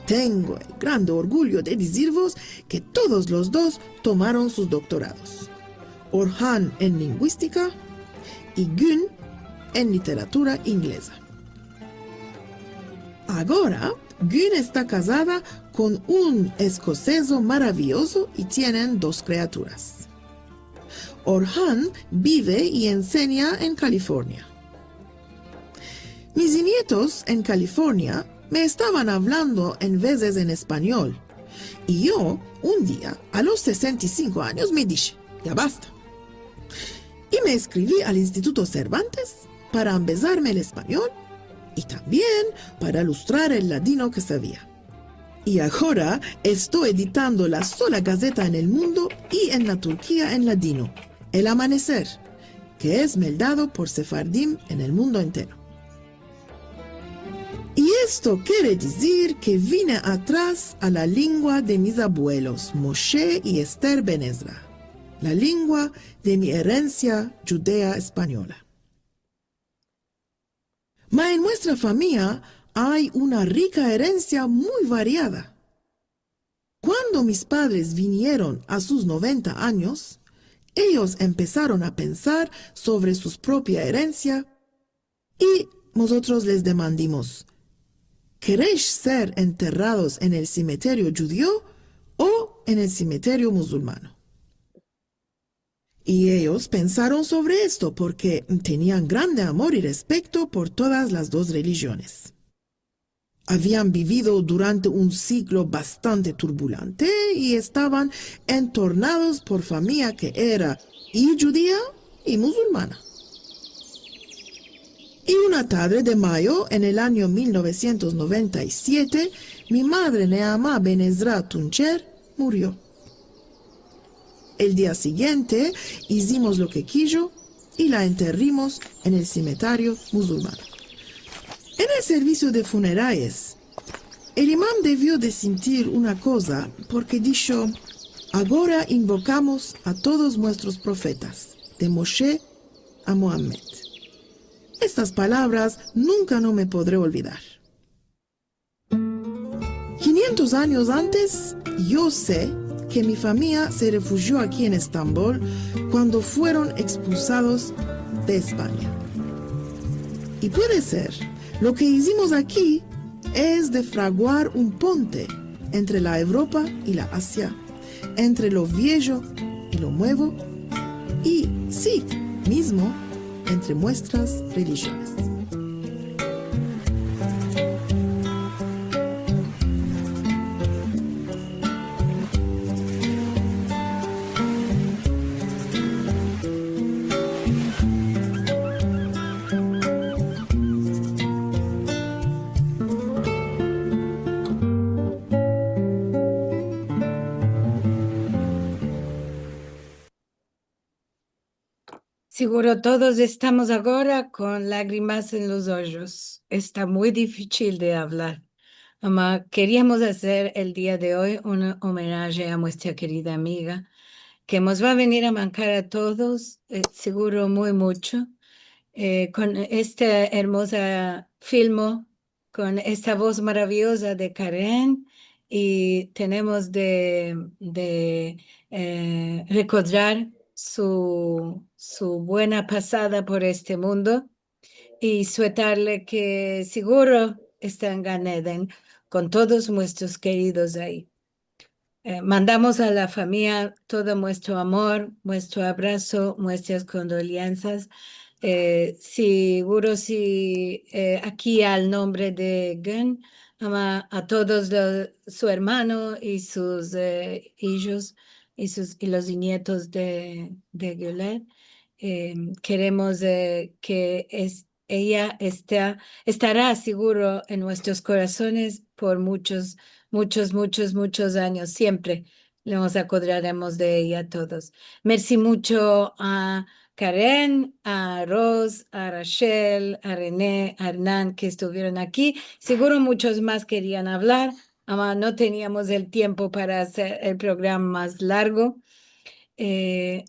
Tengo el grande orgullo de deciros que todos los dos tomaron sus doctorados. Orhan en lingüística y Gün en literatura inglesa. Ahora, Gün está casada con un escoceso maravilloso y tienen 2 criaturas. Orhan vive y enseña en California. Mis nietos en California me estaban hablando en veces en español y yo un día a los 65 años me dije: ya basta. Y me escribí al Instituto Cervantes para empezarme el español y también para ilustrar el ladino que sabía. Y ahora estoy editando la sola gaceta en el mundo y en la Turquía en ladino, El Amanecer, que es meldado por sefardim en el mundo entero. Y esto quiere decir que vine atrás a la lengua de mis abuelos, Moshe y Esther Ben Ezra, la lengua de mi herencia judea española. Ma en nuestra familia hay una rica herencia muy variada. Cuando mis padres vinieron a sus 90 años, ellos empezaron a pensar sobre su propia herencia y nosotros les demandamos: ¿queréis ser enterrados en el cementerio judío o en el cementerio musulmano? Y ellos pensaron sobre esto porque tenían grande amor y respeto por todas las dos religiones. Habían vivido durante un siglo bastante turbulente y estaban entornados por familia que era y judía y musulmana. Y una tarde de mayo, en el año 1997, mi madre Neama Ben Ezra Tuncher murió. El día siguiente hicimos lo que quiso y la enterrimos en el cementerio musulmán. En el servicio de funerales, el imán debió de sentir una cosa porque dijo: ahora invocamos a todos nuestros profetas, de Moshe a Mohammed. Estas palabras nunca no me podré olvidar. 500 años antes, yo sé que mi familia se refugió aquí en Estambul cuando fueron expulsados de España. Y puede ser, lo que hicimos aquí es de fraguar un puente entre la Europa y la Asia, entre lo viejo y lo nuevo, y sí, mismo entre nuestras religiones. Seguro todos estamos ahora con lágrimas en los ojos. Está muy difícil de hablar. Mamá, queríamos hacer el día de hoy un homenaje a nuestra querida amiga, que nos va a venir a mancar a todos, seguro muy mucho, con esta hermosa filmo, con esta voz maravillosa de Karen, y tenemos de recordar su buena pasada por este mundo y suetarle que seguro está en Gan Eden con todos nuestros queridos ahí. Mandamos a la familia todo nuestro amor, nuestro abrazo, nuestras condolencias. Seguro si aquí al nombre de Gun, a todos su hermano y sus hijos y los nietos de Gulet, queremos que ella estará seguro en nuestros corazones por muchos años. Siempre nos acordaremos de ella todos. Merci mucho a Karen, a Rose, a Rachel, a René, a Hernán, que estuvieron aquí. Seguro muchos más querían hablar. No teníamos el tiempo para hacer el programa más largo. Me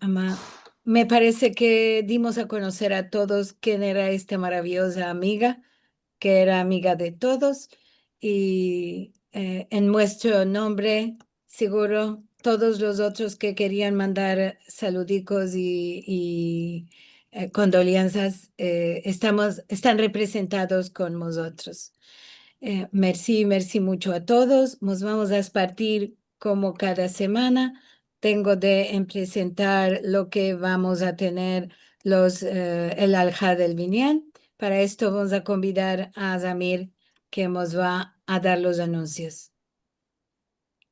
parece que dimos a conocer a todos quién era esta maravillosa amiga, que era amiga de todos. Y en nuestro nombre, seguro, todos los otros que querían mandar saludicos y condolencias están representados con nosotros. Merci mucho a todos. Nos vamos a partir como cada semana. Tengo de presentar lo que vamos a tener el Alja del Binyan. Para esto vamos a convidar a Zamir, que nos va a dar los anuncios.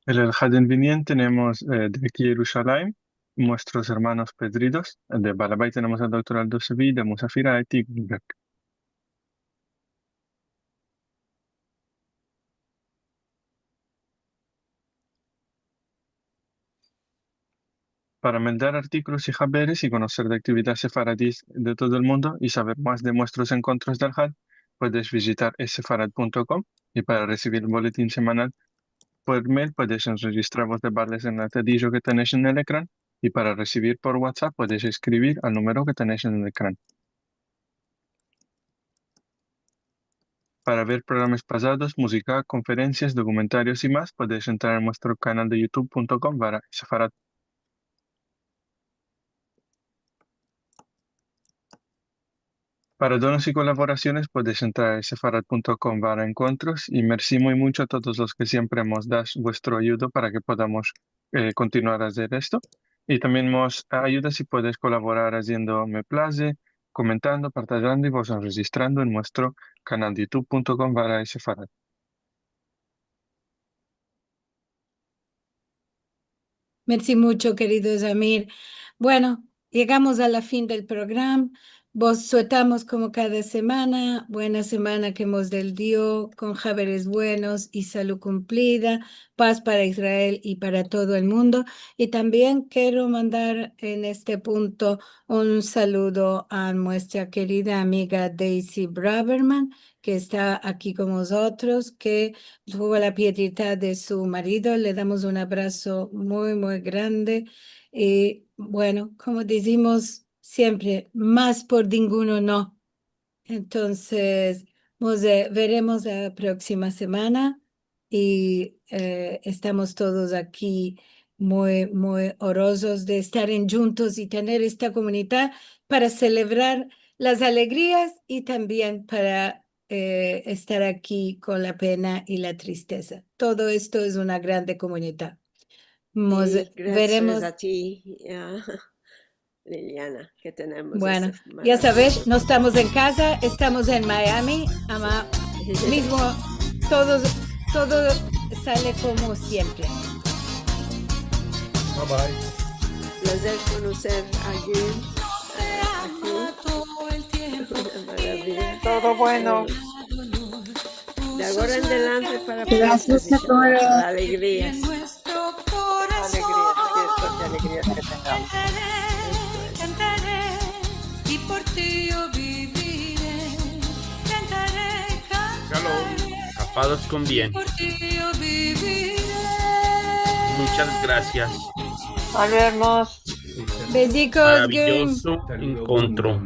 El Al-Haden Binyan tenemos de aquí Jerusalén, nuestros hermanos pedridos. De Balabay tenemos al doctor Aldo Sevi, de Musafira y Tigrak. Para mandar artículos y haberes y conocer de actividades sefaradíes de todo el mundo y saber más de nuestros encuentros del Had, puedes visitar essefarad.com, y para recibir el boletín semanal por mail puedes registraros de barles en el tedillo que tenéis en el ecrán, y para recibir por WhatsApp puedes escribir al número que tenéis en el ecrán. Para ver programas pasados, música, conferencias, documentarios y más, puedes entrar en nuestro canal de youtube.com/Sefarad. Para donos y colaboraciones puedes entrar a sefarad.com/encuentros, y merci muy mucho a todos los que siempre nos das vuestro ayuda para que podamos continuar a hacer esto. Y también nos ayuda si puedes colaborar haciendo me place, comentando, partajando y vos registrando en nuestro canal de youtube.com/Sefarad. Merci mucho, querido Samir. Bueno, llegamos a la fin del programa. Vos sueltamos como cada semana. Buena semana que hemos del Dios, con javeres buenos y salud cumplida, paz para Israel y para todo el mundo. Y también quiero mandar en este punto un saludo a nuestra querida amiga Daisy Braverman, que está aquí con nosotros, que tuvo la piedad de su marido. Le damos un abrazo muy, muy grande. Y bueno, como decimos siempre, más por ninguno no. Entonces, veremos la próxima semana y estamos todos aquí muy, muy orosos de estar juntos y tener esta comunidad para celebrar las alegrías y también para estar aquí con la pena y la tristeza. Todo esto es una grande comunidad. Y gracias Veremos. a ti, Liliana, que tenemos Bueno, este ya sabes, maravilloso- no estamos en casa, estamos en Miami, mismo, todo sale como siempre. Bye bye. Placer conocer a Gil aquí. Una maravilla. Todo bueno. De ahora en adelante para Gracias fiestas y a todos. para alegrías. Alegrías que tengamos. Cantaré y por ti yo viviré. Cantaré, Shalom, capados con bien. por ti yo viviré. Muchas gracias. Nos vemos. Besicos, Güm. Maravilloso encuentro.